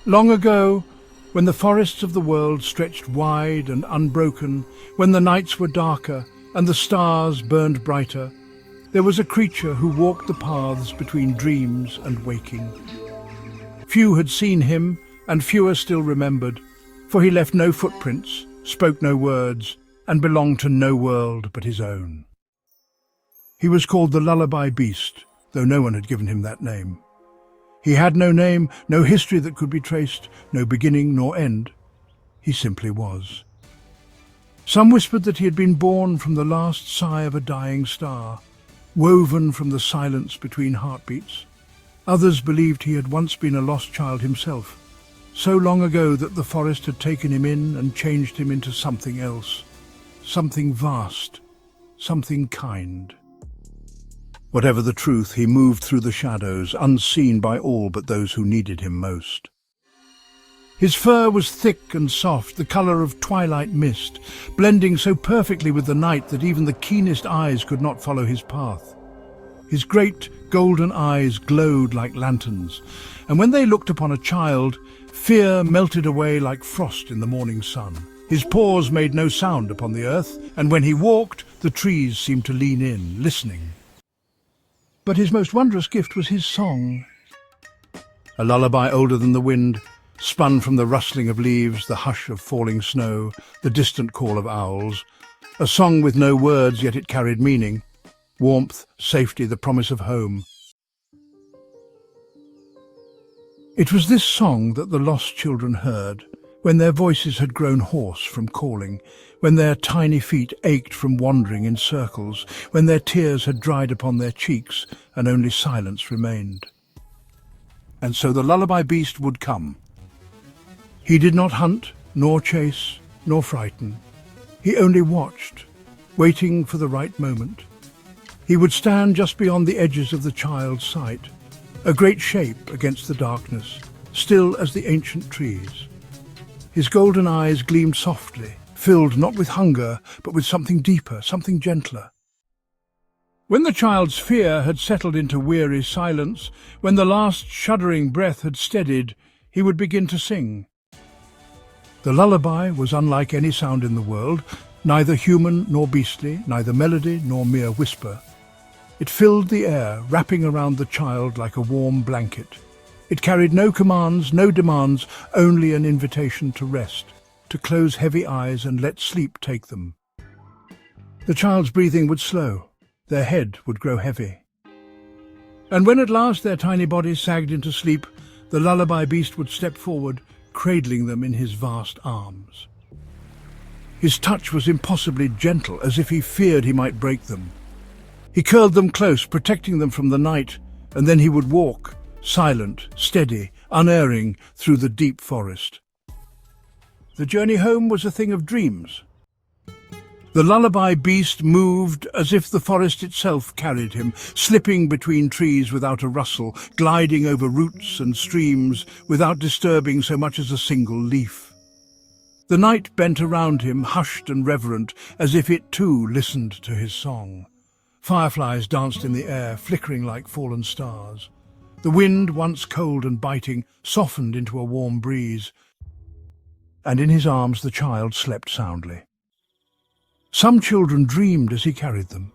Long ago, when the forests of the world stretched wide and unbroken, when the nights were darker and the stars burned brighter, there was a creature who walked the paths between dreams and waking. Few had seen him, and fewer still remembered, for he left no footprints, spoke no words, and belonged to no world but his own. He was called the Lullaby Beast, though no one had given him that name. He had no name, no history that could be traced, no beginning nor end. He simply was. Some whispered that he had been born from the last sigh of a dying star, woven from the silence between heartbeats. Others believed he had once been a lost child himself, so long ago that the forest had taken him in and changed him into something else, something vast, something kind. Whatever the truth, he moved through the shadows, unseen by all but those who needed him most. His fur was thick and soft, the colour of twilight mist, blending so perfectly with the night that even the keenest eyes could not follow his path. His great golden eyes glowed like lanterns, and when they looked upon a child, fear melted away like frost in the morning sun. His paws made no sound upon the earth, and when he walked, the trees seemed to lean in, listening. But his most wondrous gift was his song. A lullaby older than the wind, spun from the rustling of leaves, the hush of falling snow, the distant call of owls. A song with no words, yet it carried meaning. Warmth, safety, the promise of home. It was this song that the lost children heard, when their voices had grown hoarse from calling, when their tiny feet ached from wandering in circles, when their tears had dried upon their cheeks and only silence remained. And so the Lullaby Beast would come. He did not hunt, nor chase, nor frighten. He only watched, waiting for the right moment. He would stand just beyond the edges of the child's sight, a great shape against the darkness, still as the ancient trees. His golden eyes gleamed softly, filled not with hunger, but with something deeper, something gentler. When the child's fear had settled into weary silence, when the last shuddering breath had steadied, he would begin to sing. The lullaby was unlike any sound in the world, neither human nor beastly, neither melody nor mere whisper. It filled the air, wrapping around the child like a warm blanket. It carried no commands, no demands, only an invitation to rest, to close heavy eyes and let sleep take them. The child's breathing would slow, their head would grow heavy. And when at last their tiny bodies sagged into sleep, the Lullaby Beast would step forward, cradling them in his vast arms. His touch was impossibly gentle, as if he feared he might break them. He curled them close, protecting them from the night, and then he would walk, silent, steady, unerring, through the deep forest. The journey home was a thing of dreams. The Lullaby Beast moved as if the forest itself carried him, slipping between trees without a rustle, gliding over roots and streams without disturbing so much as a single leaf. The night bent around him, hushed and reverent, as if it too listened to his song. Fireflies danced in the air, flickering like fallen stars. The wind, once cold and biting, softened into a warm breeze, and in his arms the child slept soundly. Some children dreamed as he carried them,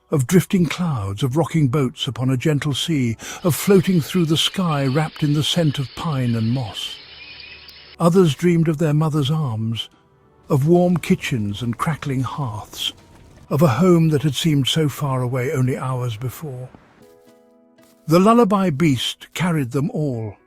of drifting clouds, of rocking boats upon a gentle sea, of floating through the sky wrapped in the scent of pine and moss. Others dreamed of their mother's arms, of warm kitchens and crackling hearths, of a home that had seemed so far away only hours before. The Lullaby Beast carried them all,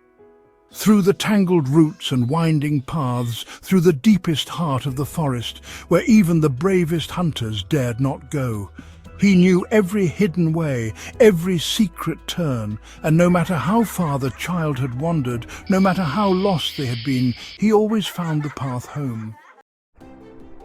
through the tangled roots and winding paths, through the deepest heart of the forest, where even the bravest hunters dared not go. He knew every hidden way, every secret turn, and no matter how far the child had wandered, no matter how lost they had been, he always found the path home.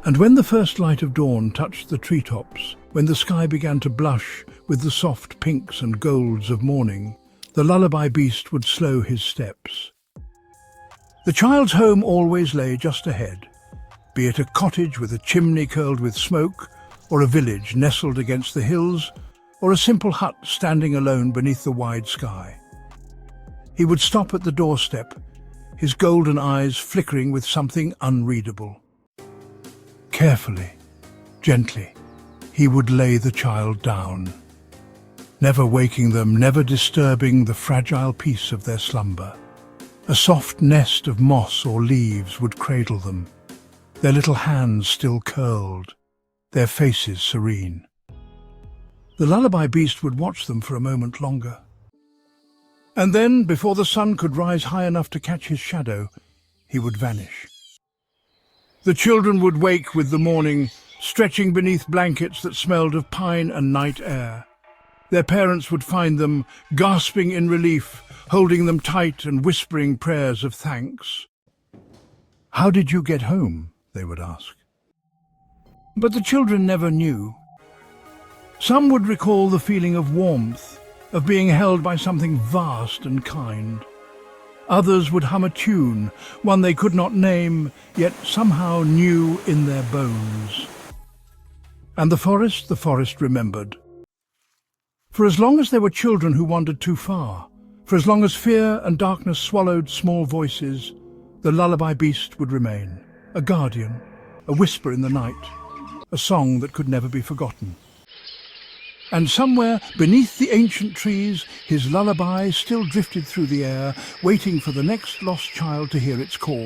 And when the first light of dawn touched the treetops, when the sky began to blush with the soft pinks and golds of morning, the Lullaby Beast would slow his steps. The child's home always lay just ahead, be it a cottage with a chimney curled with smoke, or a village nestled against the hills, or a simple hut standing alone beneath the wide sky. He would stop at the doorstep, his golden eyes flickering with something unreadable. Carefully, gently, he would lay the child down, never waking them, never disturbing the fragile peace of their slumber. A soft nest of moss or leaves would cradle them, their little hands still curled, their faces serene. The lullaby beast would watch them for a moment longer. And then, before the sun could rise high enough to catch his shadow, he would vanish. The children would wake with the morning, stretching beneath blankets that smelled of pine and night air. Their parents would find them, gasping in relief, holding them tight and whispering prayers of thanks. "How did you get home?" they would ask. But the children never knew. Some would recall the feeling of warmth, of being held by something vast and kind. Others would hum a tune, one they could not name, yet somehow knew in their bones. And the forest remembered. For as long as there were children who wandered too far, for as long as fear and darkness swallowed small voices, the lullaby beast would remain, a guardian, a whisper in the night, a song that could never be forgotten. And somewhere beneath the ancient trees, his lullaby still drifted through the air, waiting for the next lost child to hear its call.